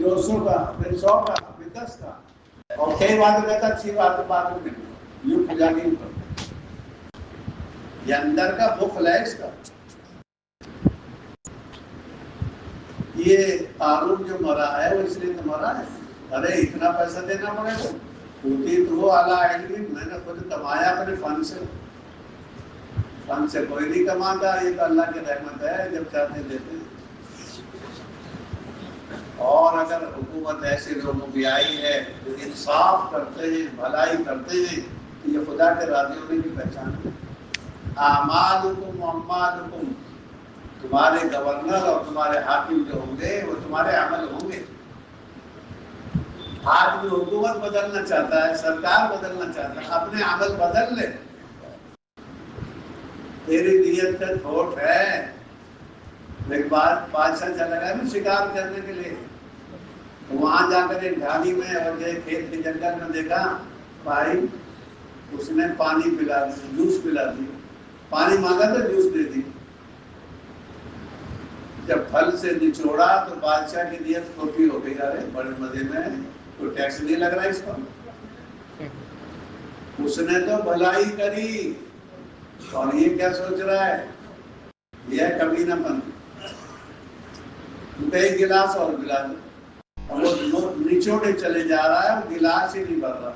200 کا پھر 100 کا پھر 10 کا، اور کئی بات کہتا اچھی بات میں یوں پوجا نہیں کرتا. یہ اندر کا بخل ہے اس کا. یہ قارون جو مرا ہے وہ اس لیے تو مرا ہے، ارے اتنا پیسہ دینا پڑے گا. ہوتی تو اعلیٰ علم، میں نے خود کمایا اپنے فن سے. فن سے کوئی نہیں کماتا، یہ تو اللہ کی رحمت ہے، جب چاہتے دیتے ہیں. اور اگر حکومت ایسے لوگوں کی آئی ہے جو انصاف کرتے ہیں، بھلائی کرتے ہیں، تو یہ خدا کے راضی ہونے کی پہچان ہے. اعمالکم واعمالکم، تمہارے گورنر اور تمہارے حاکم جو ہوں گے وہ تمہارے عمل ہوں گے. آج بھی حکومت بدلنا چاہتا ہے، سرکار بدلنا چاہتا ہے، اپنے عمل بدل لے. تیری نیت کا کھوٹ ہے. ایک بار بادشاہ چلا گیا نا شکار کرنے کے لیے، وہاں جا کر ایک ڈھالی میں اور ایک کھیت کے جنگل میں دیکھا بھائی، اس نے پانی پلا دیا، جوس پلا دیا. پانی مانگا تو جوس دے دی. جب پھل سے نچوڑا تو بادشاہ کی نیت کھوٹی ہو گئی. ارے بڑے مزے میں، کوئی ٹیکس نہیں لگ رہا اس پر. اس نے تو بھلائی کری، اور یہ کیا سوچ رہا ہے، یہ کمینہ پن. ایک گلاس اور پلا دو، اور وہ نچوڑے چلے جا رہا ہے، وہ گلاس ہی نہیں بھر رہا.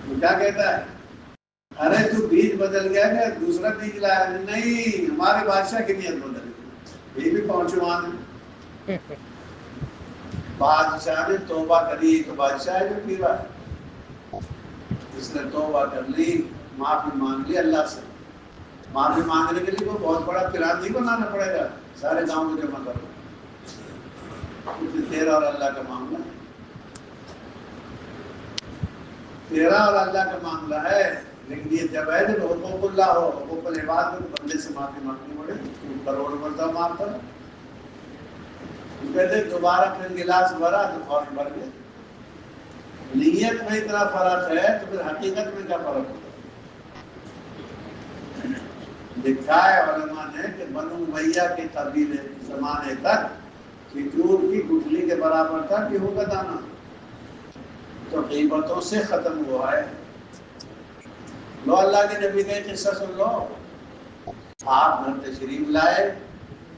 وہ کیا کہتا ہے، ارے تو بیج بدل گیا کہ دوسرا بیج لایا؟ نہیں، ہمارے بادشاہ کی نیت بدل گئی. یہ بھی پہنچوان ہے. بادشاہ نے توبہ کری تو بادشاہ جو پی رہا ہے، اس نے توبہ کر لی، معافی مانگ لی اللہ سے. معافی مانگنے کے لیے کوئی بہت بڑا پلان نہیں بنانا پڑے گا، سارے گاؤں میں جمع کرو. تیرا اور اللہ کا معاملہ ہے، تیرا اور اللہ کا معاملہ ہے. لیکن یہ جب ہے جب حقوق اللہ ہو، حقوق العباد میں بندے سے معافی مانگنی پڑے. تو کروڑ مرتبہ معاف کر. کہتے دوبارہ پھر گلاس بھرا تو فوراً بھر گیا. نیت میں اتنا فرق ہے تو پھر حقیقت میں کیا فرق ہوگا. لکھا ہے علماء نے کہ بنو امیہ کے قبیلے زمانے تک کھجور کی گٹھلی کے برابر تھا گیہوں کا دانہ. تو غیبتوں سے ختم ہوا ہے. لو اللہ کے نبی کا ایک قصہ سن لو. آپ گھر تشریف لائے،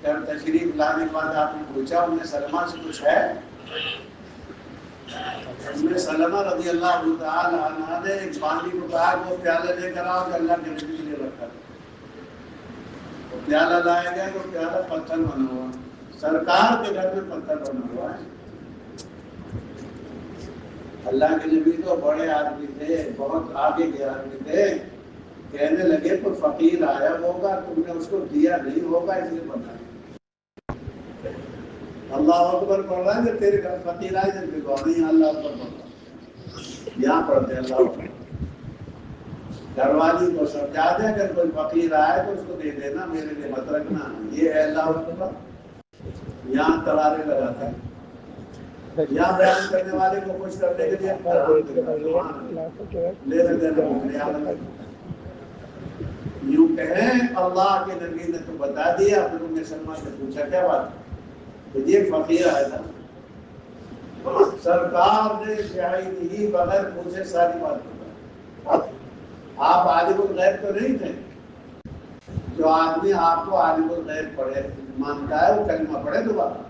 گھر تشریف لانے کے بعد آپ نے پوچھا ام سلمہ سے کچھ ہے؟ ام سلمہ رضی اللہ تعالی عنہا نے ایک بانی کو کہا وہ پیالے لے کر آؤ کہ اللہ کے نبی کے لیے رکھا تھا. وہ پیالہ لایا گیا تو پیالہ پتھر بنا ہوا، سرکار کے گھر میں پتھر بنا ہوا ہے. اللہ کے نبی تو بڑے آدمی تھے، بہت آگے کے آدمی تھے. کہنے لگے تو فقیر آیا ہوگا، تم نے اس کو دیا نہیں ہوگا، اس لیے بتایا. اللہ اکبر پڑھ رہا ہے کہ تیرے گھر فقیر آئے جب بھی کہو نہیں، اللہ اکبر پڑھ رہا ہے. یہاں پڑھتے اللہ اکبر. گھر والی کو سمجھا دے اگر کوئی فقیر آئے تو اس کو دے دینا، میرے لیے مت رکھنا. یہ ہے اللہ اکبر. یہاں ترارے لگاتا ہے، یہاں بیان کرنے والے کو خوش کرنے کے لیے یوں کہیں اللہ کے نبی نے تو بتا دیا. پھر ام سلمہ سے پوچھا کیا بات؟ تو یہ فقیر آیا تھا. سرکار نے شاہد ہی بغیر پوچھے ساری بات بتائی. آپ عالم الغیب تو نہیں تھے. جو آدمی آپ کو عالم الغیب پڑھے مانتا ہے وہ کلمہ پڑھے دوبارہ.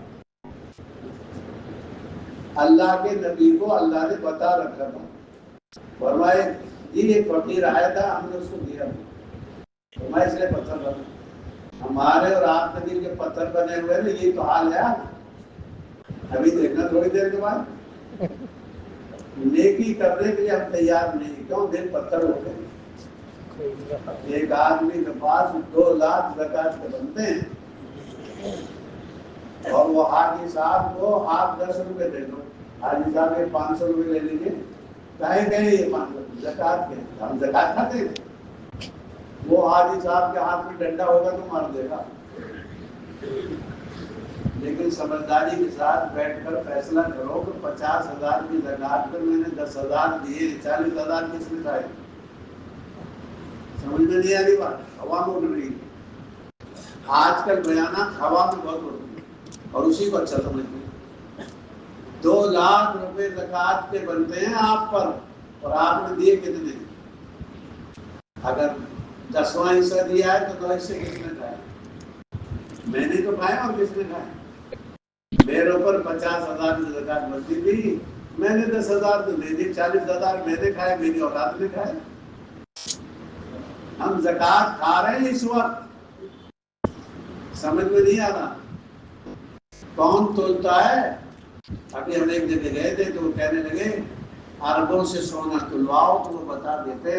اللہ کے نبی کو اللہ نے بتا رکھا تھا. فرمائے یہ ایک فقیر آیا تھا، ہم نے اس کو دیا. فرمائے اس لیے پتھر بنا. ہمارے اور آپ کے دل کے پتھر بنے ہوئے نا، یہ تو حال ہے. ابھی دیکھنا تھوڑی دیر کے بعد نیکی کرنے کے لیے ہم تیار نہیں. کیوں؟ دل پتھر ہو گئے. ایک آدمی کے پاس 2 لاکھ زکوٰۃ کے بنتے ہیں اور وہ حاجی صاحب کو آپ 10 روپے دے دو. حاجی صاحب یہ 500 روپے لے لیجیے. کہیں گے یہ 500 زکوٰۃ کے، ہم زکوٰۃ کھاتے ہیں. وہ حاجی صاحب کے ہاتھ میں ڈنڈا ہوگا تو مار دے گا. لیکن سمجھداری کے ساتھ بیٹھ کر فیصلہ کرو کہ 50,000 کی زکوٰۃ پر میں نے 10,000 دیے، 40,000 کس نے کھائے؟ سمجھ میں نہیں آ رہی بات؟ ہوا میں اڑ رہی ہے. آج کل بیانات ہوا میں بہت اڑ رہی ہے. اور اسی کو اچھا سمجھتے ہیں۔ 2 لاکھ روپے زکوٰۃ کے بنتے ہیں آپ پر، اور آپ نے دیے کتنے؟ اگر 10واں حصہ دیا ہے تو 2 حصے کس نے کھائے؟ میں نے تو کھائے اور کس نے کھائے؟ میرے اوپر 50,000 کی زکوٰۃ بنتی تھی، میں نے 10,000 تو دے دی، 40,000 میں نے کھائے، میری اولاد نے کھائے۔ ہم زکوٰۃ کھا رہے ہیں اس وقت، سمجھ میں نہیں آ رہا کون تولتا ہے۔ ابھی ہم ایک جگہ گئے تھے تو وہ کہنے لگے اربوں سے سونا تلواؤ، تو وہ بتا دیتے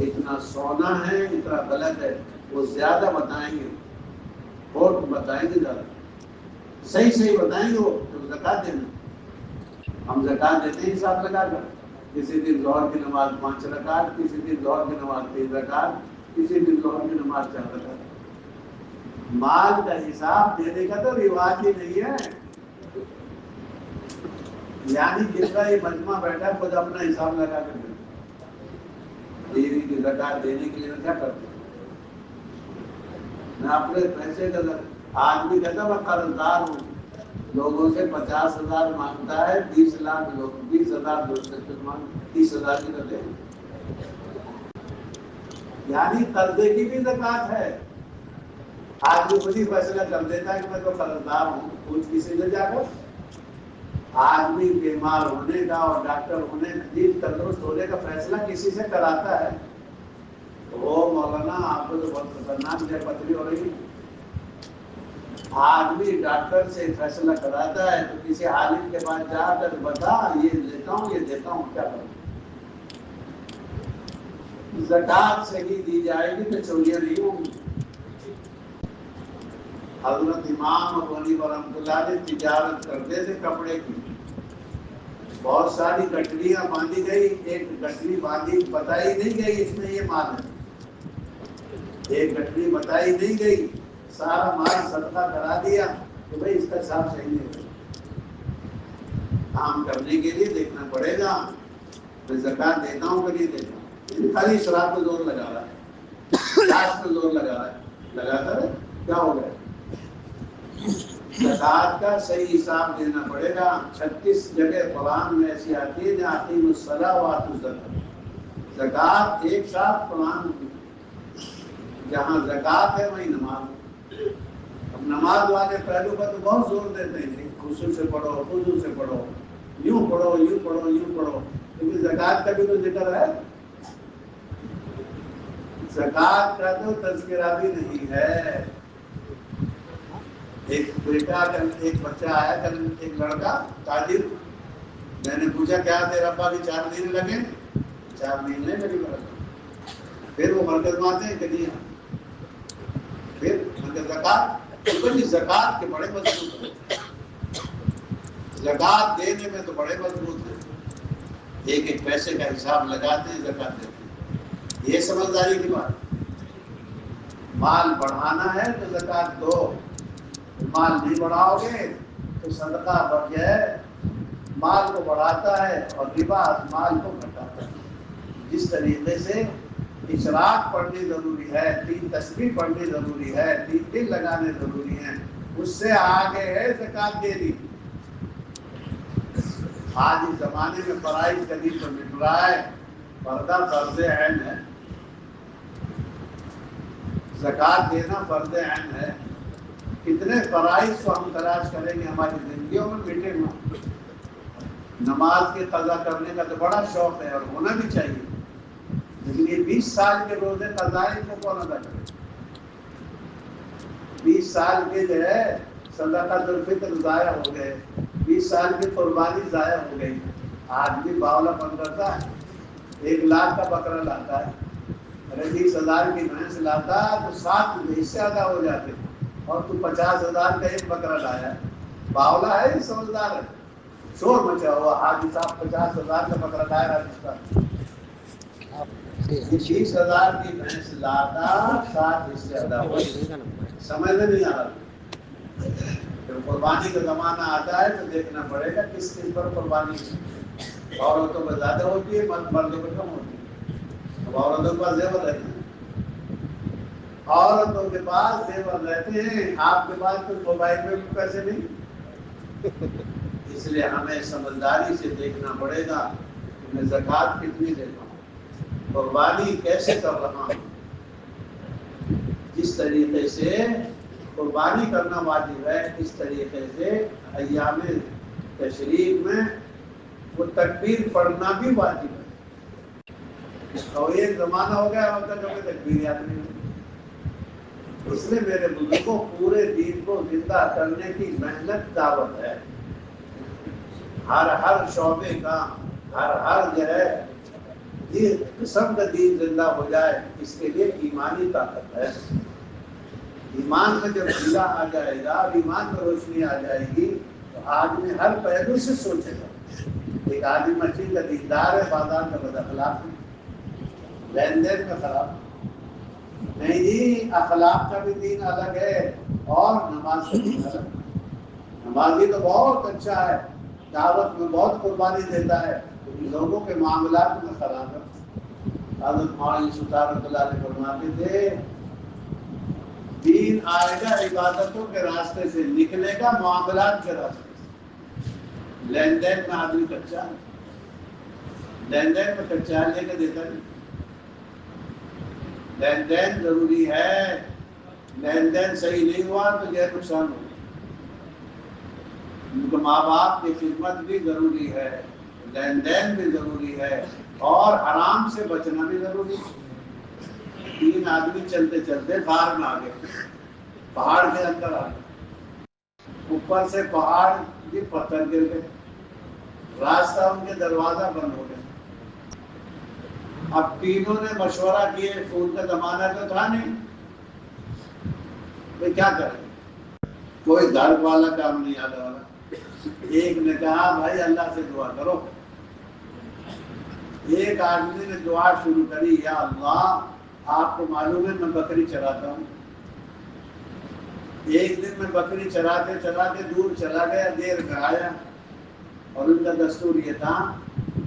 اتنا سونا ہے، اتنا غلط ہے، وہ زیادہ بتائیں گے، اور بتائیں گے زیادہ، صحیح بتائیں گے، وہ زکوٰۃ دینا۔ ہم زکوٰۃ دیتے ہیں حساب لگا کر، کسی دن ظہر کی نماز 5 رکعت، کسی دن ظہر کی نماز 3 رکعت، کسی دن ظہر کی نماز 4 رکعت۔ مال کا حساب دینے کا تو رواج ہی نہیں ہے، یعنی جس کا یہ مجمع بیٹھا خود اپنا حساب لگا کر دینے کی زکوٰۃ دینے کے لیے کیا کرتے ہیں؟ میں اپنے پیسے کا آدمی کہتا میں قرض دار ہوں، لوگوں سے 50,000 مانگتا ہے، 20 لاکھ لوگ 20,000 لوگ سے 30,000 کی تو دے، یعنی قرضے کی بھی زکوٰۃ ہے۔ آدمی خود ہی فیصلہ کر دیتا ہے کہ میں تو قرض دار ہوں، پوچھ کسی سے جا کر؟ آدمی بیمار ہونے کا اور ڈاکٹر ہونے کا، تندرست ہونے کا فیصلہ کسی سے کراتا ہے؟ وہ مولانا آپ کو تو بہت خطرناک ہے، پتلی ہو رہی ہے۔ آدمی ڈاکٹر سے فیصلہ کراتا ہے تو کسی عالم کے پاس جا کر بتا یہ لیتا ہوں یہ دیتا ہوں کیا کروں؟ زکوٰۃ صحیح دی جائے گی تو چوریاں نہیں ہوں گی۔ حضرت امام ابو حنیفہ رحمۃ اللہ علیہ تجارت کرتے تھے کپڑے کی، بہت ساری گٹریاں باندھی گئی، ایک گٹری باندھی بتائی نہیں گئی اس میں یہ مال ہے، ایک گٹری بتائی نہیں گئی، سارا مال صدقہ کرا دیا کہ بھائی اس کا حساب صحیح نہیں ہے، کام کرنے کے لیے دیکھنا پڑے گا میں زکوٰۃ دیتا ہوں کہ نہیں دیتا ہوں، خالی شراب پہ زور لگا رہا ہے، لاش پہ زور لگا رہا ہے، لگاتا ہے کیا ہو گیا؟ زکوٰۃ کا صحیح حساب دینا پڑے گا۔ 36 جگہ قرآن میں ایسی آتی ہے جہاں اقیموا الصلاۃ وآتوا الزکاۃ، زکوٰۃ ایک ساتھ قرآن میں، جہاں زکوٰۃ ہے وہیں نماز ہے۔ اب نماز والے پہلو پر تو بہت زور دیتے ہیں، خشوع سے پڑھو، خضوع سے پڑھو، یوں پڑھو یوں پڑھو یوں پڑھو، کیونکہ زکوٰۃ کا بھی تو ذکر ہے، زکوٰۃ کا تو تذکرہ بھی نہیں ہے۔ ایک بیٹا ایک بچہ آیا کل، ایک لڑکا تاجر، میں نے پوچھا کیا تیرا ابا بھی 4 مہینے لگے؟ 4 مہینے لگے لڑکا، پھر وہ مرکز میں آتے ہیں کہ نہیں، پھر مرکز زکوٰۃ، زکوٰۃ کے بڑے مضبوط ہیں، زکوٰۃ دینے میں تو بڑے مضبوط ہیں، ایک ایک پیسے کا حساب لگاتے ہیں، زکوٰۃ دیتے ہیں، یہ سمجھداری کی بات۔ مال بڑھانا ہے تو زکوٰۃ دو، مال نہیں بڑھاؤ گے تو صدقہ بڑھ جائے، مال کو بڑھاتا ہے اور ربا مال کو گھٹاتا ہے۔ جس طریقے سے اشراق پڑھنی ضروری ہے، 3 تسبیح پڑھنی ضروری ہے، 3 دل لگانے ضروری ہیں، اس سے آگے ہے زکوٰۃ دینی۔ آج اس زمانے میں فرائض قدیم تو مٹ رہا ہے، پردہ فرض عین ہے، زکوٰۃ دینا فرض عین ہے۔ کتنے فرائض کو ہم تلاش کریں گے ہماری زندگیوں میں مٹے ہوئے۔ نماز کے قضا کرنے کا تو بڑا شوق ہے اور ہونا بھی چاہیے، لیکن یہ 20 سال کے روزے قضا کو کون ادا کرے؟ 20 سال کے جو ہے صدقۃ الفطر ضائع ہو گئے، 20 سال کی قربانی ضائع ہو گئی۔ آدمی باولا پن کرتا ہے، 1 لاکھ کا بکرا لاتا ہے، اگر 20,000 کی بھینس لاتا تو 7 حصے ادا ہو جاتے، اور تو 50,000 کا ایک بکرا لایا ہے، باولا ہے یا سمجھدار ہے؟ شور مچا ہوا حاجی صاحب 50,000 کا بکرا لایا راجستھان، 20,000 کی بھینس لاتا 7 حصے ادا ہو، سمجھ میں نہیں آ رہا۔ جب قربانی کا زمانہ آتا ہے تو دیکھنا پڑے گا کس چیز پر قربانی ہے، عورتوں پر زیادہ ہوتی ہے، مردوں پر کم ہوتی ہے۔ اب عورتوں کے پاس زیور رہتے ہیں، عورتوں کے پاس زیور رہتے ہیں، آپ کے پاس تو موبائل میں بھی پیسے نہیں، اس لیے ہمیں سمجھداری سے دیکھنا پڑے گا کہ میں زکوٰۃ کتنی دیتا ہوں، قربانی کیسے کر رہا ہوں۔ جس طریقے سے قربانی کرنا واجب ہے، اس طریقے سے ایام تشریق میں وہ تکبیر پڑھنا بھی واجب ہے۔ اور ایک زمانہ ہو گیا ہوتا جو کہ تکبیر یاد نہیں ہوتی۔ اس لیے میرے بزرگوں پورے دین کو زندہ کرنے کی محنت دعوت ہے، ہر شعبے کا، ہر جو ہے یہ قسم کا دین زندہ ہو جائے، اس کے لیے ایمانی طاقت ہے۔ ایمان میں جب زندہ آ جائے گا، ایمان میں روشنی آ جائے گی تو آدمی ہر پہلو سے سوچے گا۔ ایک آدمی مسجد کا دیندار ہے، بازار کا بد اخلاق ہے، لین دین میں خراب، نہیں جی، اخلاق کا بھی دین الگ ہے اور نماز کا دین الگ ہے۔ نمازی تو بہت اچھا ہے، دعوت میں بہت قربانی دیتا ہے، لیکن لوگوں کے معاملات میں خراب ہے۔ حضرت مولانا سلطان رحمۃ اللہ علیہ فرماتے تھے دین آئے گا عبادتوں کے راستے سے، نکلے گا معاملات کے راستے سے۔ لین دین میں آدمی کچا ہے، لین دین میں کچا ہے، لے کے دیتا نہیں۔ لین دین ضروری ہے، لین دین صحیح نہیں ہوا تو یہ نقصان ہوگا۔ ان کے ماں باپ کی خدمت بھی ضروری ہے، لین دین بھی ضروری ہے، اور حرام سے بچنا بھی ضروری ہے۔ تین آدمی چلتے چلتے باہر میں آ گئے، پہاڑ کے اندر آ گئے، اوپر سے پہاڑ کی پتھر گر گئے، راستہ ان کے دروازہ بند ہو گیا۔ اب تینوں نے مشورہ کیے، فون کا زمانہ تو تھا نہیں، تو کیا کریں، کوئی گھر والا کام نہیں آنے والا۔ ایک نے کہا بھائی اللہ سے دعا کرو۔ ایک آدمی نے دعا شروع کری، یا اللہ آپ کو معلوم ہے میں بکری چراتا ہوں، ایک دن میں بکری چراتے چراتے دور چلا گیا، دیر میں آیا، اور ان کا دستور یہ تھا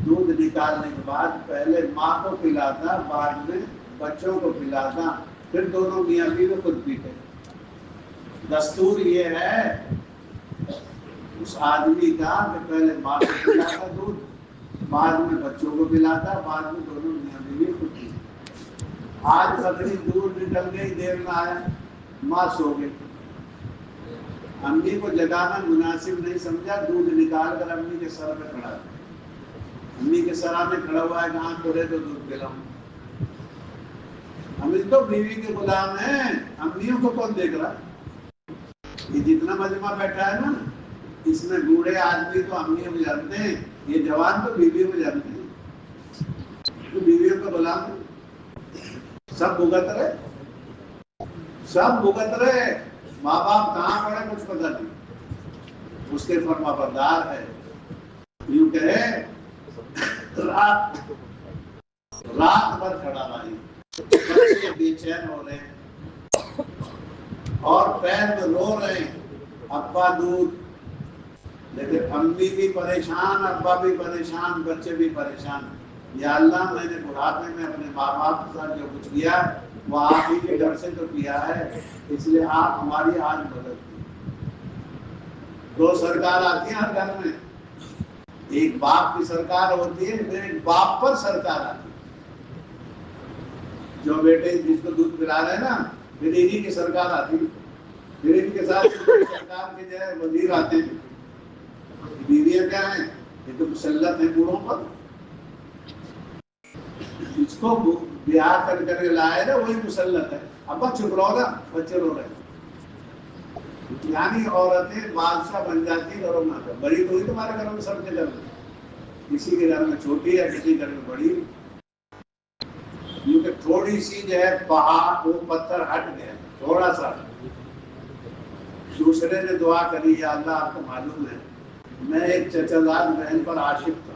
دودھ نکالنے کے بعد پہلے ماں کو پلاتا، بعد میں بچوں کو پلاتا، پھر دونوں میاں بیوی خود پیتے۔ دستور یہ ہے اس آدمی کا کہ پہلے ماں کو پلاتا دودھ، بعد میں بچوں کو پلاتا، بعد میں دونوں میاں بیوی خود پیتے۔ آج بکری دور نکل گئی، دیر میں آیا، ماں سو گئی، امی کو جگانا مناسب نہیں سمجھا، دودھ نکال کر امی کے سر پہ کھڑا دیا۔ امی کے سرانے کھڑا ہوا ہے کہ آنکھ کھولے تو دودھ پلاؤں۔ ہم تو بیوی کے غلام ہیں، امیوں کو کون دیکھ رہا؟ یہ جتنا مجمع بیٹھا ہے نا، اس میں بوڑھے آدمی تو امیوں کو جانتے ہیں، یہ جوان تو بیویوں کو جانتے ہیں، تو بیویوں کا غلام ہے۔ سب بھگت رہے، سب بھگت رہے، ماں باپ کہاں پڑے کچھ پتہ نہیں، اس کے فرما بردار ہے۔ یوں کہے رات بھر کھڑا رہی، بچے بے چین ہو رہے ہیں اور پیر میں رو رہے ہیں، ابا دودھ، لیکن امی بھی پریشان، ابا بھی پریشان، بچے بھی پریشان۔ یا اللہ میں نے بڑھاپے میں اپنے ماں باپ کے ساتھ جو کچھ کیا وہ آپ ہی کے گھر سے تو کیا ہے، اس لیے آپ ہماری آج مدد کیجیے۔ دو سرکار آتی ہیں ہر گھر میں، ایک باپ کی سرکار ہوتی ہے، پھر ایک باپ پر سرکار آتی ہے۔ جو بیٹے جس کو دودھ پلا رہے ہیں نا، پھر انہی کی سرکار آتی ہے، پھر ان کے ساتھ سرکار کے جو ہے وزیر آتے ہیں۔ بیویاں کیا ہیں؟ یہ تو مسلط ہیں بوڑھوں پر، جس کو بیاہ کر کے لائے نا وہی مسلط ہے۔ ابا چپ رہو نا، بچے رو رہے ہیں۔ یعنی عورتیں بادشاہ بن جاتی گھروں میں، بڑی تو ہی تمہارے گھر میں، سب کے گھر میں، کسی کے گھر میں چھوٹی ہے، کسی گھر میں بڑی، کیونکہ تھوڑی سی جو ہے پہاڑ وہ پتھر ہٹ گیا تھوڑا سا۔ دوسرے نے دعا کری، یا اللہ آپ کو معلوم ہے میں ایک چچا زاد بہن پر عاشق تھا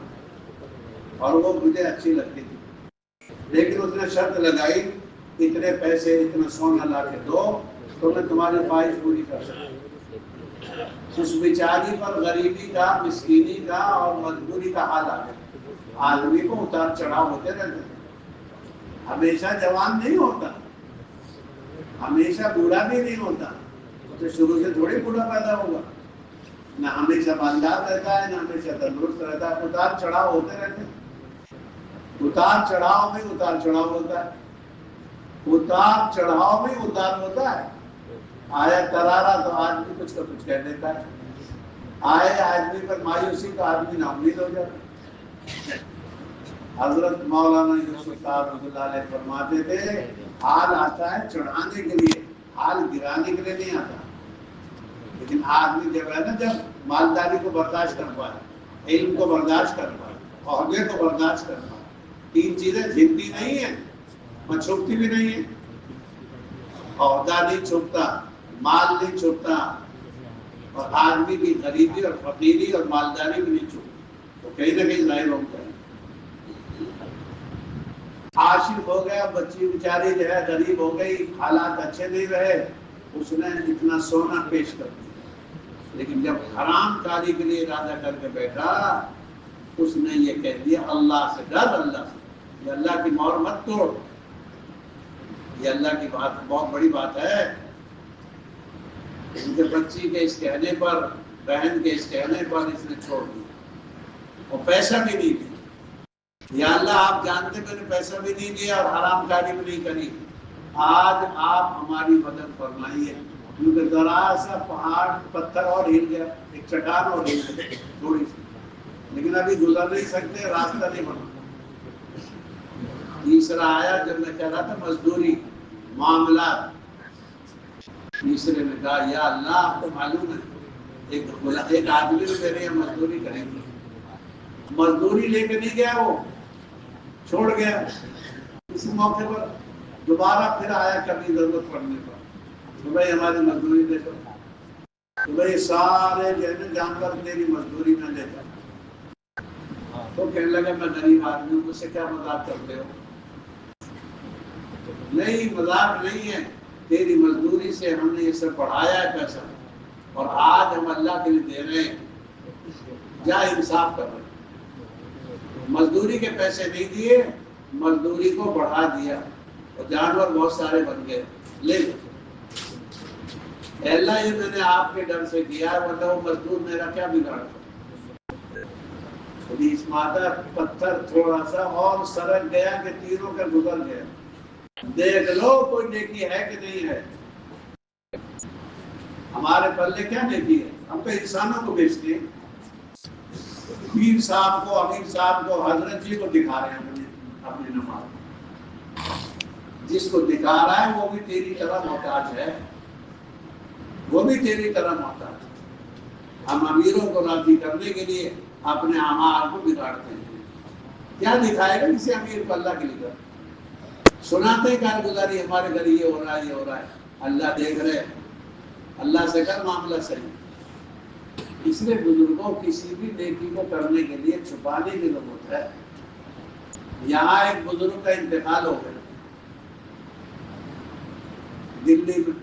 اور وہ مجھے اچھی لگتی تھی، لیکن اس نے شرط لگائی اتنے پیسے اتنا سونا لا کے دو تو میں تمہاری خواہش پوری کر سکوں۔ اس بیچاری پر غریبی کا، مسکینی کا اور مجبوری کا حال آ گیا۔ آدمی کو اتار چڑھاؤ ہوتے رہتے ہیں، ہمیشہ جوان نہیں ہوتا، ہمیشہ بوڑھا بھی نہیں ہوتا، تو شروع سے تھوڑی بوڑھا پیدا ہوگا۔ نہ ہمیشہ مالدار رہتا ہے، نہ ہمیشہ تندرست رہتا ہے، اتار چڑھاؤ ہوتے رہتے ہیں۔ اتار چڑھاؤ میں اتار چڑھاؤ ہوتا ہے، اتار چڑھاؤ میں اتار ہوتا ہے۔ آیا ترارا تو آدمی کچھ کا کچھ کہہ دیتا ہے، آئے آدمی پر مایوسی تو آدمی نا امید ہو جاتا ہے۔ حضرت مولانا یوسف صاحب رحمۃ اللہ علیہ فرماتے تھے حال آتا ہے چڑھانے کے لیے، حال گرانے کے لیے نہیں آتا۔ لیکن آدمی جب ہے نا، جب مالداری کو برداشت کر پائے، علم کو برداشت کر پائے، عہدے کو برداشت کر پائے، تین چیزیں جھنتی نہیں ہیں، اور چھپتی بھی نہیں ہے۔ عہدہ نہیں چھپتا، مال نہیں چھپتا، اور آدمی کی غریبی اور فقیری اور مالداری بھی نہیں چھپتی، تو کہیں نہ کہیں ظاہر ہوتا ہے۔ عاشق ہو گیا، بچی بیچاری جو ہے غریب ہو گئی، حالات اچھے نہیں رہے، اس نے اتنا سونا پیش کر دیا، لیکن جب حرام کاری کے لیے ارادہ کر کے بیٹھا، اس نے یہ کہہ دیا اللہ سے ڈر، اللہ سے، یہ اللہ کی مہر مت توڑ، یہ اللہ کی بات بہت بڑی بات ہے۔ ان کے بچی کے اس کہنے پر، بہن کے اس کہنے پر اس نے چھوڑ دیا، اور پیسہ بھی نہیں دیا۔ یا اللہ آپ جانتے میں نے پیسہ بھی نہیں دیا اور حرام کاری بھی نہیں کری، آج آپ ہماری مدد فرمائیے، کیونکہ ذرا سا پہاڑ پتھر اور ہل گیا، ایک چٹان اور ہل گئی تھوڑی سی، لیکن ابھی گزر نہیں سکتے، راستہ نہیں بنا۔ تیسرا آیا جب میں کہہ رہا تھا مزدوری معاملات، تیسرے نے کہا یا اللہ آپ کو معلوم ہے ایک آدمی نے میرے یہاں مزدوری کریں گے، مزدوری لے کے نہیں گیا، وہ چھوڑ گیا۔ اس موقع پر دوبارہ پھر آیا کبھی ضرورت پڑنے پر، تو بھائی ہماری مزدوری دے دو، تو بھائی سارے جانور تیری مزدوری میں لیتا۔ تو کہنے لگا میں غریب آدمی ہوں، مجھ سے کیا مذاق کرتے ہو؟ نہیں مذاق نہیں ہے، تیری مزدوری سے ہم نے یہ سب بڑھایا ہے پیسہ، اور آج ہم اللہ کے لیے دے رہے ہیں، جا انصاف کر رہے ہیں۔ مزدوری کے پیسے نہیں دیے، مزدوری کو بڑھا دیا، اور جانور بہت سارے بن گئے، لے لو۔ اے اللہ یہ میں نے آپ کے ڈر سے کیا، ورنہ وہ مزدور میرا کیا بگاڑتا۔ اس مادہ پتھر تھوڑا سا اور سرک گیا کہ تینوں کا گزر گیا، دیکھ لو کوئی نیکی ہے کہ نہیں ہے۔ ہمارے پلے کیا نیکی ہے؟ ہم تو انسانوں کو بیچتے ہیں، پیر صاحب کو، امیر صاحب کو، حضرت جی کو دکھا رہے ہیں اپنی نماز، جس کو دکھا رہا ہے وہ بھی تیری طرح محتاج ہے، وہ بھی تیری طرح محتاج ہے۔ ہم امیروں کو راضی کرنے کے لیے اپنے اعمال کو بگاڑتے ہیں۔ کیا دکھائے گا کسی امیر کو اللہ کے لیے؟ سناتے کارگزاری ہمارے گھر یہ ہو رہا ہے، یہ ہو رہا ہے، اللہ دیکھ رہے، اللہ سے کر معاملہ صحیح۔ اس لیے بزرگوں کسی بھی نیکی کو کرنے کے لیے چھپانے کی ضرورت ہے۔ یہاں ایک بزرگ کا انتقال ہو گیا دلی میں،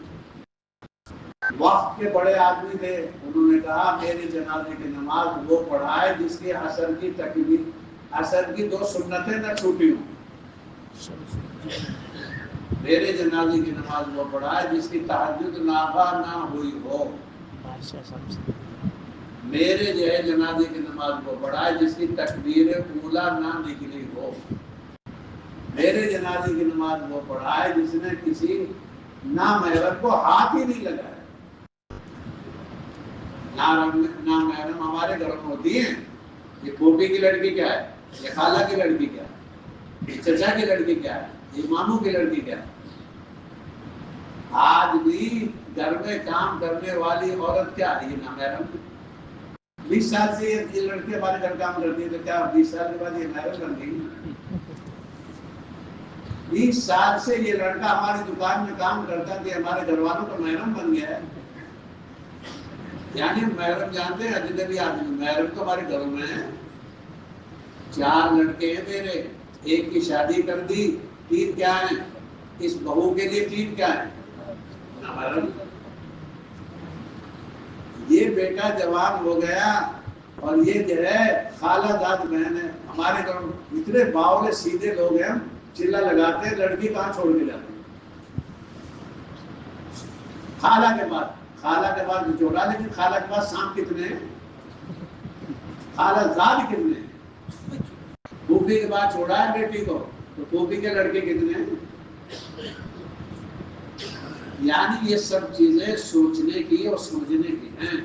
وقت کے بڑے آدمی تھے، انہوں نے کہا میرے جنازے کی نماز وہ پڑھائے جس کی عصر کی تکبیر، عصر کی 2 سنتیں نہ چھوٹی ہوں، میرے جنازے کی نماز وہ پڑھائے جس کی تہجد ناغا نہ ہوئی ہو، میرے جو ہے جنازے کی نماز وہ پڑھائے جس کی تکبیر اولا نہ نکلی ہو، میرے جنازے کی نماز وہ پڑھائے جس نے کسی نامحرم کو ہاتھ ہی نہیں لگایا۔ نامحرم ہمارے گھروں میں ہوتی ہیں، یہ پھوپھی کی لڑکی کیا ہے، یہ خالہ کی لڑکی کیا ہے، یہ چچا کی لڑکی کیا ہے، یہ ماموں کی لڑکی کیا ہے۔ آج بھی گھر میں کام کرنے والی عورت کیا ہے، یہ نامحرم۔ 20 سال سے یہ لڑکی ہمارے گھر کام کرتی ہے، تو کیا 20 سال کے بعد یہ محرم بن گئی؟ 20 سال سے یہ لڑکا ہماری دکان میں کام کرتا ہے، ہمارے گھر والوں کا محرم بن گیا ہے۔ یعنی محرم جانتے ہیں اجنبی آدمی، محرم تو ہمارے گھروں میں ہے۔ 4 لڑکے ہیں میرے، ایک کی شادی کر دی، 3 کیا ہیں، اس بہو کے لیے 3 کیا ہیں، محرم۔ یہ بیٹا جوان ہو گیا، اور یہ جو ہے خالہ زاد بہن ہے۔ ہمارے گھر اتنے باولے سیدھے لوگ ہیں، چلا لگاتے ہیں لڑکی کہاں چھوڑ کے جاتے ہیں، خالہ کے بعد خالہ کے بعد چھوڑا، لیکن خالہ کے بعد سانپ کتنے ہیں؟ خالہ زاد کتنے ہیں؟ پھوپھی کے بعد چھوڑا ہے بیٹی کو تو پھوپھی کے لڑکے کتنے ہیں؟ یعنی یہ سب چیزیں سوچنے کی اور سمجھنے کی ہیں،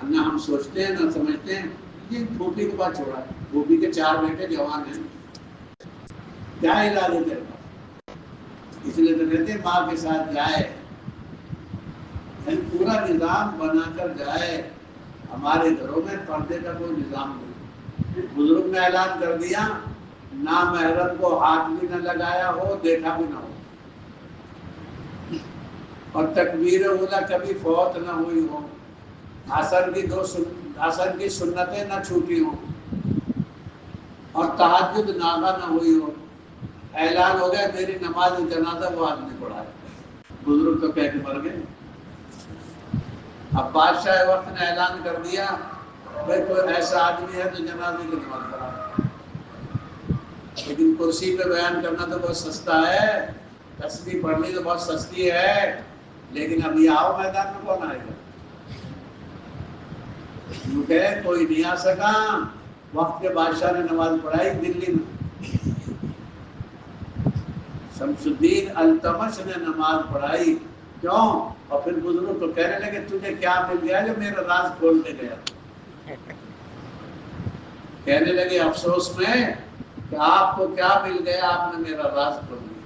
نہ ہم سوچتے ہیں نہ سمجھتے ہیں۔ یہ پھوپھی کے بعد چھوڑا ہے، پھوپھی کے 4 بیٹے جوان ہیں، کیا علاج ہے تیرے پاس؟ اس لیے تو کہتے ہیں ماں کے ساتھ جائے، یعنی پورا نظام بنا کر جائے۔ ہمارے گھروں میں پردے کا کوئی نظام نہیں، بزرگ نے اعلان کر دیا نامحرم کو ہاتھ بھی نہ لگایا ہو، دیکھا بھی نہ ہو، اور تکبیر اولیٰ کبھی فوت نہ ہوئی ہو، عصر کی سنتیں نہ چھوٹی ہوں، اور تہجد ناغہ نہ ہوئی ہو، اعلان ہو گیا میری نماز جنازہ وہ آدمی پڑھائے، بزرگ تو کہہ کے مر گئے۔ اب بادشاہ وقت نے اعلان کر دیا بھائی کوئی ایسا آدمی ہے تو جنازے کی نماز پڑھائے، لیکن کرسی پہ بیان کرنا تو بہت سستا ہے، تسبیح پڑھنی تو بہت سستی ہے، لیکن اب یہ آؤ میدان میں کون آئے گا؟ یوں کہ کوئی نہیں آ سکا۔ وقت کے بادشاہ نے نماز پڑھائی دلی میں، شمس الدین التمش نے نماز پڑھائی، کیوں؟ اور پھر بزرگ تو کہنے لگے تجھے کیا مل گیا جو میرا راز کھول دے گیا؟ کہنے لگے افسوس میں کہ آپ کو کیا مل گیا، آپ نے میرا راز کھول دیا۔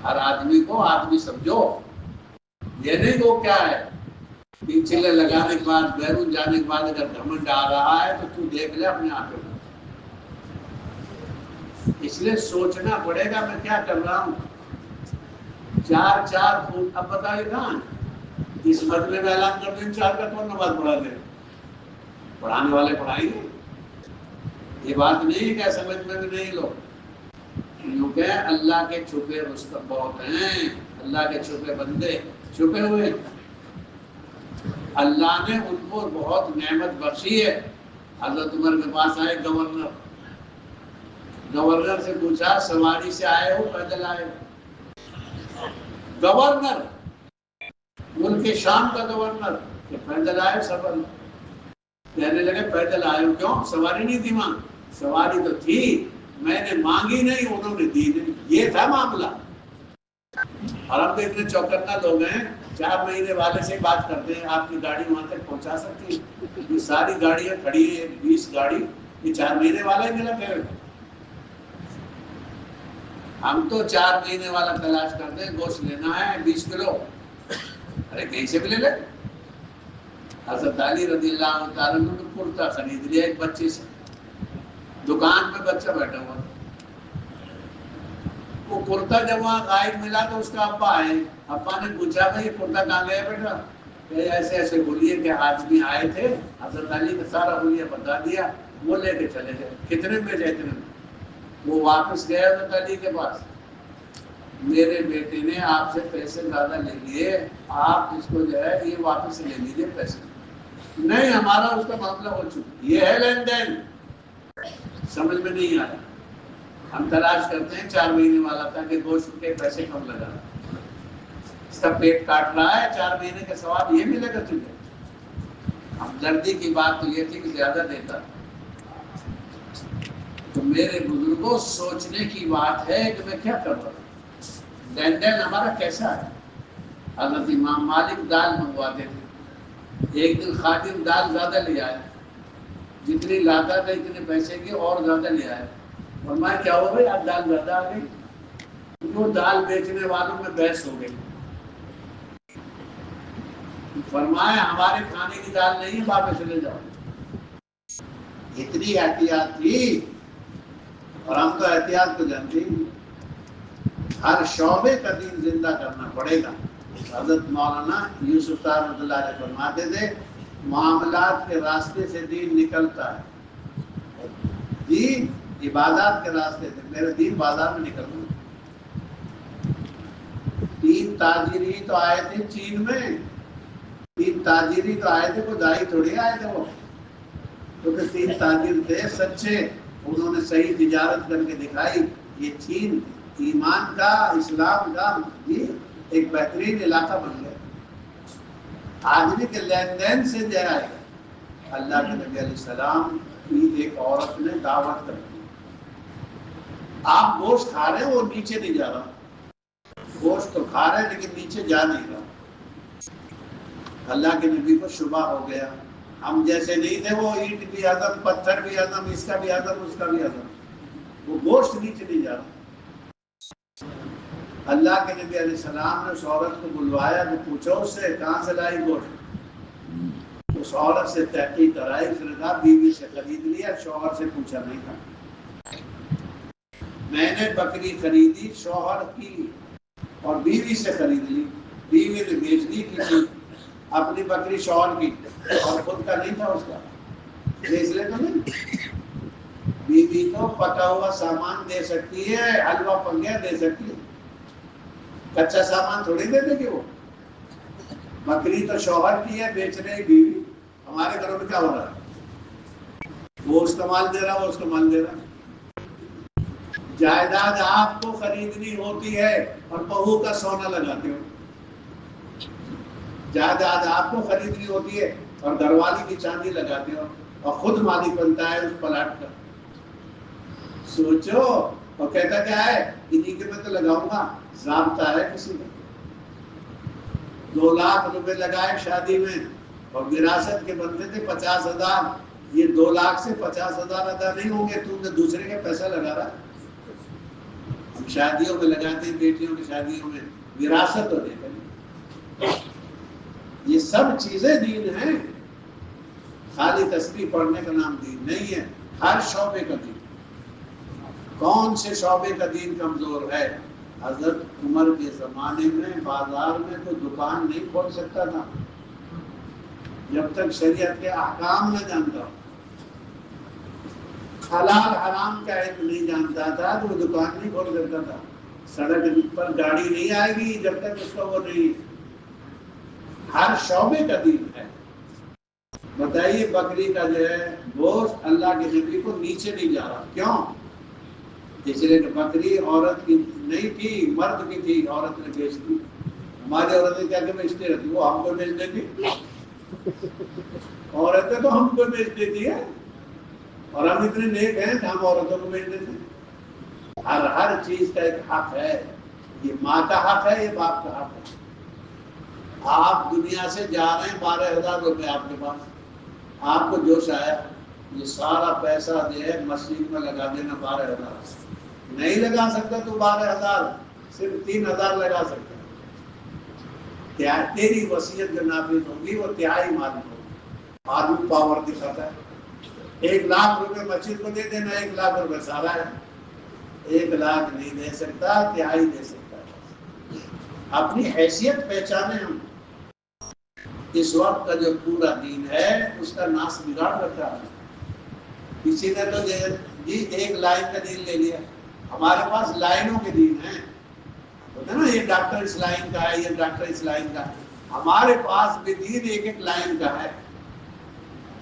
ہر آدمی کو آدمی سمجھو، یہ نہیں وہ کیا ہے، تین چلے لگانے کے بعد بیرون جانے کے بعد اگر گھمنڈ آ رہا ہے تو تو دیکھ لے اپنے آنکھوں میں۔ اس لیے سوچنا پڑے گا میں کیا کر رہا ہوں۔ 4 فٹ، اب بتائیے کہاں اس مجمع میں اعلان کر دیں 4 کا کون نماز پڑھا دے؟ پڑھانے والے پڑھائیں گے۔ یہ بات نہیں کہ سمجھ میں بھی نہیں لوگ، کیونکہ اللہ کے چھپے رستم بہت ہیں، اللہ کے چھپے بندے چھپے ہوئے، اللہ نے ان کو بہت نعمت بخشی ہے۔ حضرت عمر کے پاس آئے گورنر سے پوچھا سواری سے آئے ہو پیدل آئے ہو؟ گورنر، ملک شام کا گورنر، کہ پیدل آئے سفر؟ کہنے لگے پیدل آئے ہو کیوں؟ سواری نہیں تھی وہاں؟ سواری تو تھی، میں نے مانگی نہیں، انہوں نے دی نہیں، یہ تھا معاملہ۔ اور اب تو اتنے چوکنا لوگ ہیں 4 مہینے والے سے بات کرتے ہیں آپ کی گاڑی وہاں تک پہنچا سکتی ہے؟ یہ ساری گاڑیاں کھڑی ہیں 20 گاڑی، یہ 4 مہینے والا ہی ملا کہ ہم تو 4 مہینے والا تلاش کرتے ہیں، گوشت لینا ہے 20 کلو، ارے کہیں سے بھی لے لے۔ حضرت علی رضی اللہ تعالیٰ نے کرتا خرید لیا ایک بچے سے، دکان پہ بچہ بیٹھا ہوا، وہ کرتا جب وہاں غائب ملا تو اس کا ابا آئے، ابا نے پوچھا بھائی یہ کرتا کہاں گیا بیٹا؟ کہ ایسے ایسے بولیے کہ آدمی آئے تھے، حضرت علی نے سارا بولیے بتا دیا، وہ لے کے چلے گئے۔ کتنے میں اتنے میں؟ وہ واپس گئے حضرت علی کے پاس، میرے بیٹے نے آپ سے پیسے زیادہ لے لیے، آپ اس کو جو ہے یہ واپس لے لیجیے پیسے۔ نہیں ہمارا اس کا معاملہ ہو چکا، یہ ہے لین دین۔ سمجھ میں نہیں آیا، ہم تلاش کرتے ہیں 4 مہینے والا تاکہ گوشت کے پیسے کم لگا، اس کا پیٹ کاٹ رہا ہے، 4 مہینے کا ثواب یہ ملے گا تجھے؟ ہمدردی کی بات تو یہ تھی کہ زیادہ دیتا۔ تو میرے بزرگوں سوچنے کی بات ہے کہ میں کیا کر رہا ہوں، لین دین ہمارا کیسا ہے۔ حضرت امام مالک دال منگواتے تھے، ایک دن خادم دال زیادہ لے آئے، جتنی لاتا تھا اتنے پیسے کی اور زیادہ لے آئے، فرمایا کیا ہو گئی آج دال زیادہ آ گئی؟ وہ دال بیچنے والوں میں بحث ہو گئی، فرمایا ہمارے کھانے کی دال نہیں ہے، واپس لے جاؤ۔ اتنی احتیاط تھی، اور ہم تو احتیاط کو جانتے ہی، ہر شعبے کا دین زندہ کرنا پڑے گا۔ حضرت مولانا یوسف صاحب رحمۃ اللہ علیہ فرماتے تھے معاملات کے راستے سے دین نکلتا ہے، دین عبادات کے راستے سے، میرے دین بازار میں نکل رہا۔ 3 تاجر ہی تو آئے تھے چین میں، 3 تاجر ہی تو آئے تھے، کوئی دائی تھوڑی آئے تھے وہ، کیونکہ 3 تاجر تھے سچے، انہوں نے صحیح تجارت کر کے دکھائی۔ یہ چین ایمان کا، اسلام کا ایک بہترین علاقہ بن گیا۔ آدمی کے لین دین سے دے آئے گا۔ اللہ کے نبی علیہ السلام کی ایک عورت نے دعوت کر دی، آپ گوشت کھا رہے ہیں، وہ نیچے نہیں جا رہا، گوشت تو کھا رہے ہیں لیکن نیچے جا نہیں رہا۔ اللہ کے نبی کو شبہ ہو گیا، ہم جیسے نہیں تھے، وہ اینٹ بھی ہضم، پتھر بھی ہضم، اس کا بھی ہضم، اس کا بھی ہضم، وہ گوشت نیچے نہیں جا رہا۔ اللہ کے نبی علیہ السلام نے اس عورت کو بلوایا تو پوچھو اس سے کہاں سے لائی گوشت؟ اس عورت سے تحقیق کرائی، اس نے کہا بیوی سے خرید لیا، شوہر سے پوچھا نہیں تھا۔ میں نے بکری خریدی شوہر کی اور بیوی سے خرید لی، بیوی نے بیچ دی کسی اپنی بکری شوہر کی اور خود کا نہیں تھا، اس کا بیچ لے تو نہیں۔ بیوی تو پکا ہوا سامان دے سکتی ہے، حلوہ پنگیا دے سکتی ہے، کچا سامان تھوڑی دے دے گی وہ۔ بکری تو شوہر کی ہے، بیچ رہے بیوی۔ ہمارے گھروں میں کیا ہو رہا ہے؟ وہ اس کا مال دے رہا، وہ اس کا مال دے رہا۔ جائیداد آپ کو خریدنی ہوتی ہے اور بہو کا سونا لگاتے ہو۔ جائیداد آپ کو خریدنی ہوتی ہے اور گھر والی کی چاندی لگاتے ہو اور خود مالک بنتا ہے اس پلاٹ کا۔ سوچو، اور کہتا کیا ہے، انہی کے میں تو لگاؤں گا، ضابطہ ہے کسی کا۔ 2 لاکھ روپے لگائے شادی میں اور وراثت کے بنتے تھے 50,000، یہ 2 لاکھ سے 50,000 ادا نہیں ہوں گے، تم نے دوسرے کے پیسہ لگا رہا۔ ہم شادیوں میں لگاتے ہیں، بیٹیوں کی شادیوں میں وراثت تو دیتے ہیں۔ یہ سب چیزیں دین ہیں، خالی تسبیح پڑھنے کا نام دین نہیں ہے، ہر شعبے کا دین۔ کون سے شعبے کا دین کمزور ہے؟ حضرت عمر کے زمانے میں بازار میں کوئی دکان نہیں کھول سکتا تھا جب تک شریعت کے احکام نہ جانتا ہو۔ حلال حرام کا علم نہیں جانتا تھا تو وہ دکان نہیں کھول سکتا تھا۔ سڑک پر گاڑی نہیں آئے گی جب تک اس کا وہ نہیں۔ ہر شعبے کا دین ہے۔ بتائیے بکری کا جو ہے گوشت اللہ کے نبی کو نیچے نہیں جا رہا، کیوں؟ اس لیے کہ بکری عورت کی نہیں تھی، مرد کی تھی، عورت نے بیچ دی۔ ہماری عورتیں کیا کہ بیچتی رہتی، وہ ہم کو بیچ دیتی، عورتیں تو ہم کو بیچ دیتی ہے، اور ہم اتنے نیک ہیں کہ ہم عورتوں کو بیچ دیتے ہیں۔ ہر چیز کا ایک حق ہے، یہ ماں کا حق ہے، یہ باپ کا حق ہے۔ آپ دنیا سے جا رہے ہیں، 12,000 روپے آپ کے پاس، آپ کو جوش آیا یہ سارا پیسہ جو ہے مسجد میں لگا دینا، 12,000 نہیں لگا سکتا تو 12,000 صرف 3,000 لگا سکتا ہے۔ تیری وصیت جو نافذ ہوگی وہ تہائی مال ہوگی۔ آدمی پاور دکھاتا ہے، 1,00,000 روپے مسجد کو دے دینا، 1,00,000 روپے سارا ہے، 1,00,000 نہیں دے سکتا، تہائی دے سکتا ہے۔ اپنی حیثیت پہچانے ہم۔ اس وقت کا جو پورا دین ہے اس کا ناس بگاڑ رکھا ہے۔ کسی نے تو جی ایک لائن کا دین لے لیا، ہمارے پاس لائنوں کے دین ہیں، ہوتا ہے نا، یہ ڈاکٹر اس لائن کا ہے، یہ ڈاکٹر اس لائن کا ہے۔ ہمارے پاس بھی دین ایک ایک لائن کا ہے،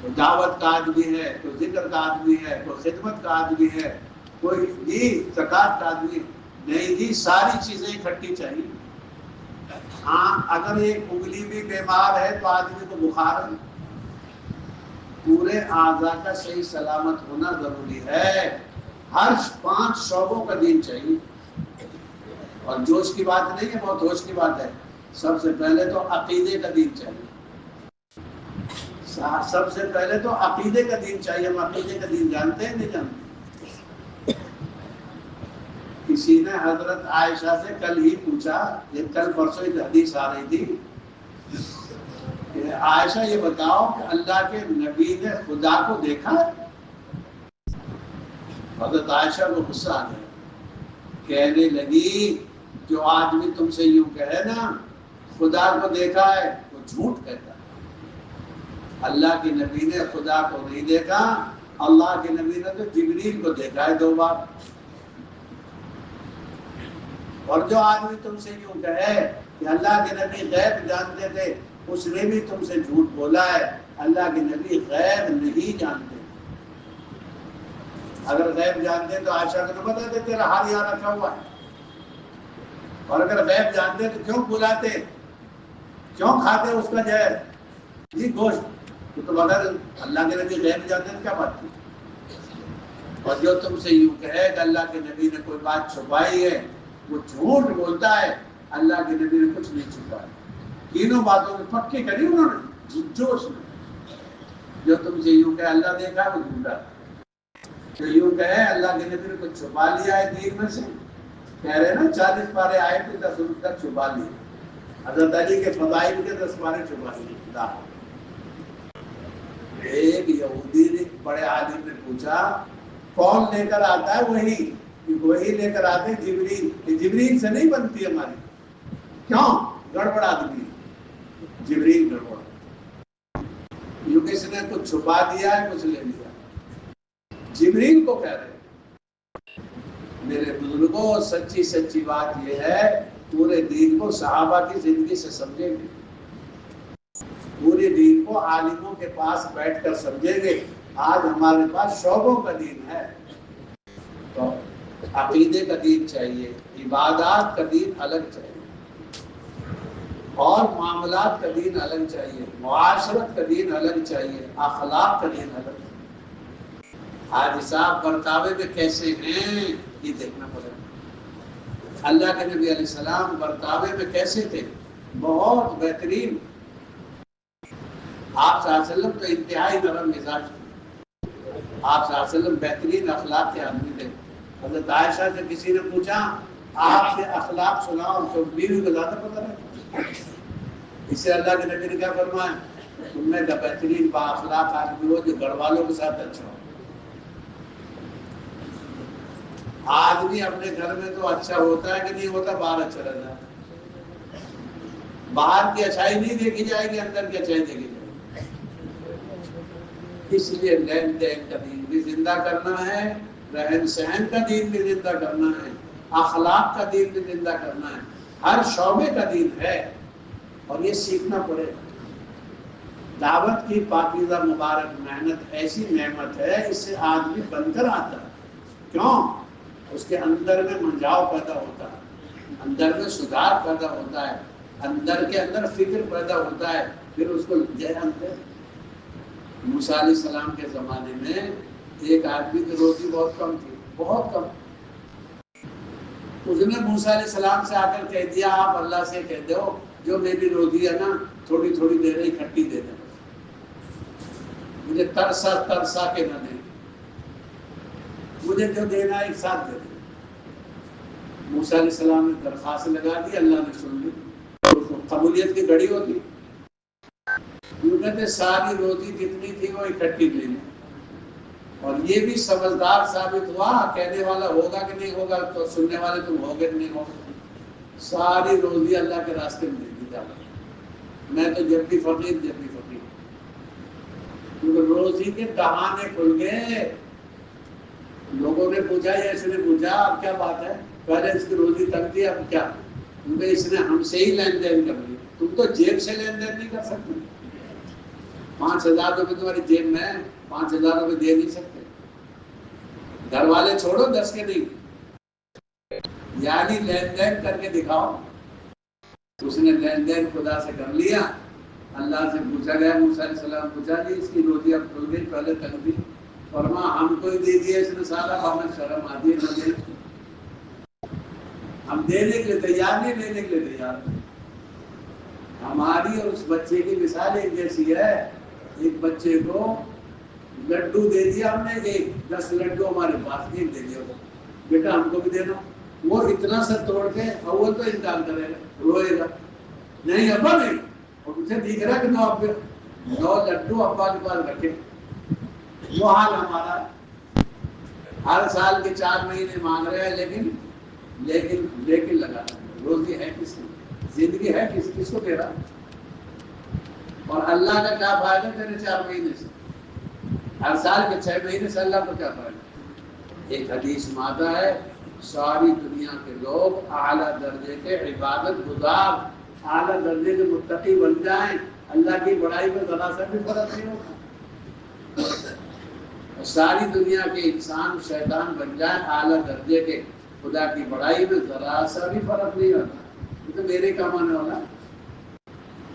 کوئی دعوت کا آدمی ہے، کوئی ذکر کا آدمی ہے، کوئی خدمت کا آدمی ہے، کوئی جی زکات کا آدمی ہے۔ نہیں جی، ساری چیزیں اکٹھی چاہیے۔ ہاں اگر ایک انگلی بھی بیمار ہے تو آدمی کو بخار ہے، پورے اعضاء کا صحیح سلامت ہونا ضروری ہے۔ ہر 5 شعبوں کا دین چاہیے، اور جوش کی بات نہیں ہے، بہت ہوش کی بات ہے۔ سب سے پہلے تو عقیدے کا دین چاہیے، سب سے پہلے تو عقیدے کا دین چاہیے۔ ہم عقیدے کا دین جانتے ہیں نہیں جانتے؟ کسی نے حضرت عائشہ سے کل ہی پوچھا، یہ کل پرسوں ایک حدیث آ رہی تھی کہ عائشہ یہ بتاؤ کہ اللہ کے نبی نے خدا کو دیکھا ہے؟ حضرت عائشہ کو غصہ آ گیا، کہنے لگی جو آدمی تم سے یوں کہے نا خدا کو دیکھا ہے وہ جھوٹ کہتا ہے۔ اللہ کے نبی نے خدا کو نہیں دیکھا، اللہ کے نبی نے تو جبریل کو دیکھا ہے 2 بار۔ اور جو آدمی تم سے یوں کہے کہ اللہ کے نبی غیب جانتے تھے، اس نے بھی تم سے جھوٹ بولا ہے۔ اللہ کے نبی غیب نہیں جانتے، اگر غیب جانتے تو عائشہ کو نہ بتاتے تیرا ہار یہاں رکھا ہوا ہے، اور اگر غیب جانتے تو کیوں بلاتے؟ کیوں کھاتے اس کا زہر؟ جی گوشت تو اگر اللہ کے نبی غیب جانتے ہیں کیا بات کی؟ اور جو تم سے یوں کہے کہ اللہ کے نبی نے کوئی بات چھپائی ہے وہ جھوٹ بولتا ہے، اللہ کے نبی نے کچھ نہیں چھپایا، تینوں باتوں میں پکی کری انہوں نے جوش میں۔ جو تم سے یوں کہے اللہ دیکھا وہ جھوٹا، جو یوں کہے اللہ کے نبی نے کچھ چھپا لیا ہے دین میں سے، کہہ رہے نا 40 پارے آئے تو 10 تک چھپا لیے، حضرت علی کے فضائل کے 10 پارے چھپا لیے۔ ایک یہودی نے بڑے عالم نے پوچھا کون لے کر آتا ہے وہی لے کر آتے جبریل، جبریل سے نہیں بنتی ہماری، کیوں؟ گڑبڑ آدمی جبریل گڑبڑ، کیونکہ اس نے کچھ چھپا دیا ہے کچھ لے لیا۔ جبریل کو کہہ رہے میرے بزرگوں سچی سچی بات یہ ہے پورے دین کو صحابہ کی زندگی سے سمجھیں گے، پورے دین کو عالموں کے پاس بیٹھ کر سمجھیں گے۔ آج ہمارے پاس شعبوں کا دین ہے، تو عقیدے کا دین چاہیے، عبادات کا دین الگ چاہیے، اور معاملات کا دین الگ چاہیے، معاشرت کا دین الگ چاہیے، اخلاق کا دین الگ چاہیے۔ آج صاحب برتاوے میں کیسے ہیں یہ دیکھنا پڑے گا۔ اللہ کے نبی علیہ السلام برتاوے میں کیسے تھے؟ بہت بہترین۔ آپ صلی اللہ علیہ وسلم تو انتہائی نرم مزاج تھے، آپ صلی اللہ علیہ وسلم بہترین اخلاق کے آدمی تھے۔ حضرت عائشہ سے کسی نے پوچھا آپ سے اخلاق سناؤ تو بیوی کو زیادہ پتہ رہتا، اس سے اللہ کے نبی نے کیا فرمایا؟ تم میں کا بہترین با اخلاق آدمی ہو جو گھر والوں کے ساتھ اچھا ہو۔ آدمی اپنے گھر میں تو اچھا ہوتا ہے کہ نہیں ہوتا، باہر اچھا رہتا ہے۔ باہر کی اچھائی نہیں دیکھی جائے گی، اندر کی اچھائی دیکھی جائے گی۔ اس لیے لین دین کا دین بھی زندہ کرنا ہے، رہن سہن کا دین بھی زندہ کرنا ہے، اخلاق کا دین بھی زندہ کرنا ہے، ہر شعبے کا دین ہے، اور یہ سیکھنا پڑے گا۔ دعوت کی پاکیزہ مبارک محنت ایسی نعمت ہے، اس سے آدمی بن کر آتا ہے۔ کیوں؟ اس کے اندر میں منجاؤ پیدا ہوتا ہے، اندر میں سدھار پیدا ہوتا ہے، اندر کے اندر فکر پیدا ہوتا ہے، پھر اس کو جانتے ہیں۔ موسیٰ علیہ السلام کے زمانے میں ایک آدمی کی روٹی بہت کم تھی، بہت کم۔ اس نے موسیٰ علیہ السلام سے آ کر کہہ دیا آپ اللہ سے کہہ دو جو میری روٹی ہے نا تھوڑی تھوڑی دے رہی کھٹی دے دیں، مجھے ترسا ترسا کے نہ دیں، مجھے جو دینا ایک ساتھ دے دیں۔ موسیٰ علیہ السلام نے درخواست لگا دی، اللہ نے سن لی۔ قبولیت کی گھڑی ہوتی، یوں کہتے ساری روٹی جتنی تھی وہ اکٹھی لے لی، اور یہ بھی سمجھدار ثابت ہوا، کہنے والا ہوگا کہ نہیں ہوگا تو سننے والے تم ہوگے کہ نہیں ہوگے۔ ساری روزی اللہ کے راستے میں دے دی جاتا، میں تو جب بھی فقیر کیونکہ روزی کے دہانے کھل گئے۔ لوگوں نے پوچھا یا اس نے پوچھا اب کیا بات ہے، پہلے اس کی روزی تنگ تھی اب کیا؟ کیونکہ اس نے ہم سے ہی لین دین کر لی، تم تو جیب سے لین دین نہیں کر سکتے۔ 5,000 روپے تمہاری جیب میں ہے، 5,000 روپے دے نہیں سکتے، گھر والے چھوڑو 10 کے نہیں، یعنی لین دین کر کے دکھاؤ۔ اس نے لین دین خدا سے کر لیا، اللہ سے پوچھا گیا، موسیٰ علیہ السلام پوچھا جی اس کی روٹی اب کھل گئی، پہلے تنگ تھی، فرما ہم کو ہی دے دیا اس نے سارا، ہمیں شرم آتی ہے نہ دے، ہم دینے کے لیے تیار نہیں، لینے کے لیے تیار۔ ہماری اور اس بچے کی مثال ایک جیسی ہے، ایک بچے کو لڈو دے دیا ہم نے، 10 لڈو ہمارے پاس، ایک دے دیا بیٹا ہم کو بھی دینا، وہ اتنا سر توڑ کے اول تو انکار کرے گا، روئے گا، نہیں ابا نہیں، اور اسے دیکھ رہا کہ 9 لڈو ابا کے پاس رکھے۔ وہ حال ہمارا، ہر سال کے 4 مہینے مانگ رہے ہیں، لیکن لگا روزی ہے کس کی، زندگی ہے کس کو دے رہا، اور اللہ کا کیا فائدہ تیرے 4 مہینے سے، ہر سال کے 6 مہینے سے اللہ کو کیا فائدہ۔ ایک حدیث میں آتا ہے ساری دنیا کے لوگ اعلیٰ درجے کے عبادت گزار، اعلیٰ درجے کے متقی بن جائیں، اللہ کی بڑائی میں ذرا سا بھی فرق نہیں ہوتا۔ ساری دنیا کے انسان شیطان بن جائیں اعلیٰ درجے کے، خدا کی بڑائی میں ذرا سا بھی فرق نہیں ہوتا۔ یہ تو میرے کا مانے والا،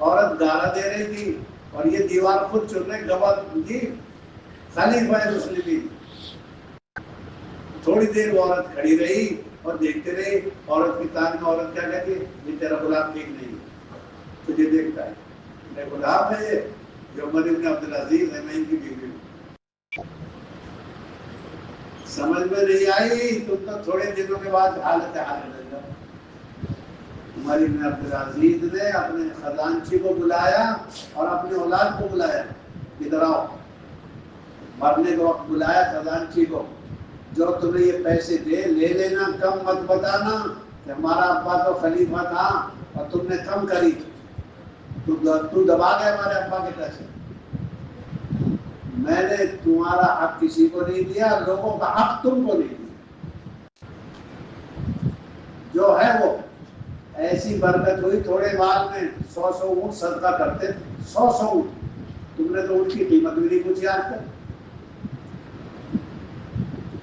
عورت گالا دے رہی تھی اور یہ دیوار خود چن رہے گواہ جی خلیفہ مسلمین. تھوڑی دیر وہ عورت کھڑی رہی اور دیکھتے رہی. عورت کی تعلیم عورت کیا کہتی ہے؟ یہ تیرا غلام ٹھیک نہیں ہے، تجھے دیکھتا ہے. میرا غلام ہے یہ جو عمر ابن عبدالعزیز ہے، میں ان کی بیوی ہوں. سمجھ میں نہیں آئی. تم تو تھوڑے دنوں کے بعد حالت بدل جائے. عمر ابن عبدالعزیز نے اپنے خزانچی کو بلایا اور اپنے اولاد کو بلایا، ادھر آؤ. مرنے کے وقت بلایا خزانچی کو، جو تمہیں یہ پیسے دے لے لینا، کم مت بتانا کہ ہمارا ابا تو خلیفہ تھا اور تم نے کم کری. تو دبا گیا ہمارے ابا کے پیسے. میں نے تمہارا حق کسی کو نہیں دیا، لوگوں کا حق تم کو نہیں دیا. جو ہے وہ ایسی برکت ہوئی. تھوڑے مال میں 100 اونٹ صدقہ کرتے تھے. 100 اونٹ. تم نے تو اونٹ کی قیمت بھی نہیں پوچھی آج تک.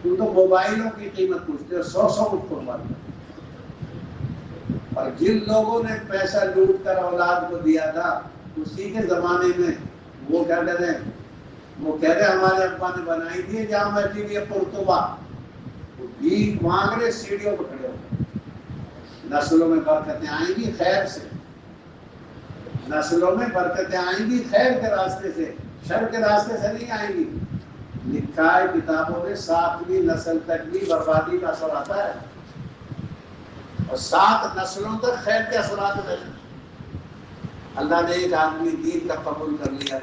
تم تو موبائلوں کی قیمت پوچھتے ہو. 100 اونٹ قربان. اور جن لوگوں نے پیسہ لوٹ کر اولاد کو دیا تھا، اسی کے زمانے میں وہ کیا کہتے ہیں، وہ کہہ رہے ہمارے ابا نے بنائی تھی جہاں بیٹھی ہوئی ہے پرتبہ. بھیک مانگ رہے سیڑھیوں پہ کھڑے ہو. نسلوں میں برکتیں آئیں گی خیر سے. نسلوں میں برکتیں آئیں گی خیر کے راستے سے، شر کے راستے سے نہیں آئیں گی. لکھا ہے کتابوں میں 7ویں نسل تک بھی بربادی کا اثر آتا ہے اور 7 نسلوں تک خیر کے اثرات رہتے ہیں. اللہ نے ایک آدمی دین کا قبول کر لیا،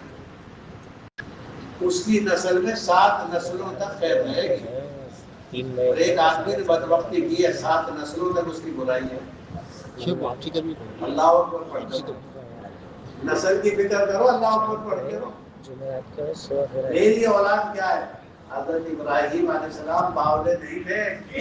اس کی نسل میں 7 نسلوں تک خیر رہے گی. اور ایک آدمی نے بدبختی کی ہے، 7 نسلوں تک اس کی برائی ہے. اللہ اکبر پڑھتے ہو. نسل کی فکر کرو، اللہ اکبر پڑھتے ہو. میری اولاد کیا ہے؟ حضرت ابراہیم علیہ السلام باولے نہیں تھے.